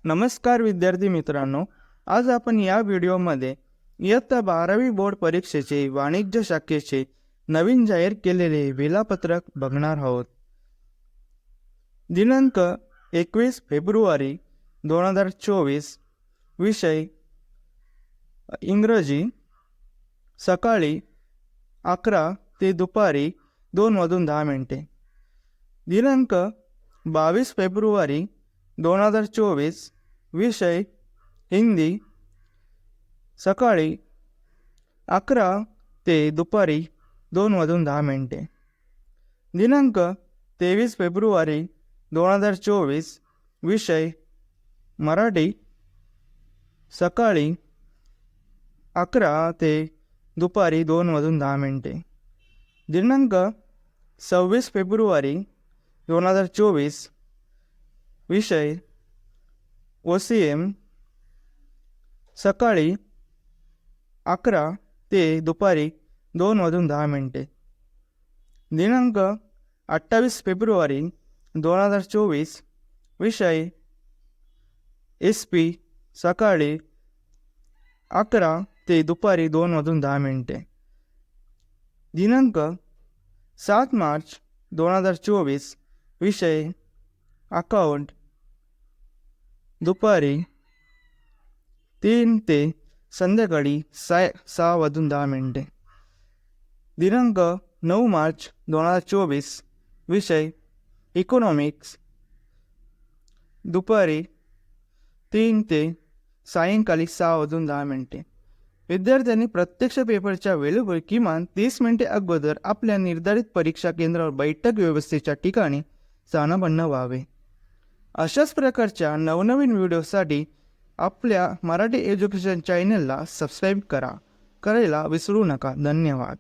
नमस्कार विद्यार्थी मित्रांनो, आज आपण या व्हिडिओमध्ये इयत्ता 12वी बोर्ड परीक्षेचे वाणिज्य शाखेचे नवीन जाहीर केलेले वेळापत्रक बघणार आहोत। दिनांक 21 फेब्रुवारी 2024, विषय इंग्रजी, सकाळी 11 ते दुपारी 2 वाजून 10 मिनिटे। दिनांक 22 फेब्रुवारी 2024, विषय हिंदी, सकाळी 11 ते दुपारी 2 वाजून 10 मिनिटे। दिनांक 23 फेब्रुवारी 2024, विषय मराठी, सकाळी 11 ते दुपारी 2 वाजून 10 मिनिटे। दिनांक 26 फेब्रुवारी 2024, विषय OCM, सकाळी 11 ते दुपारी 2 वाजून 10 मिनिटे। दिनांक 28 फेब्रुवारी 2024, विषय SP, सकाळी 11 ते दुपारी 2 वाजून 10 मिनिटे। दिनांक 7 मार्च 2024, विषय अकाउंट, दुपारी 3 ते संध्याकाळी 6 वाजून 10 मिनिटे। दिनांक 9 मार्च 2024, विषय इकॉनॉमिक्स, दुपारी 3 ते सायंकाळी 6 वाजून 10 मिनिटे। विद्यार्थ्यांनी प्रत्यक्ष पेपरच्या वेळेवर किमान 30 मिनिटे अगोदर आपल्या निर्धारित परीक्षा केंद्रावर बैठक व्यवस्थेच्या ठिकाणी स्थानापन्न व्हावे। अशाच प्रकारच्या नवनवीन व्हिडिओसाठी आपल्या मराठी एज्युकेशन चॅनलला सबस्क्राईब करायला विसरू नका। धन्यवाद।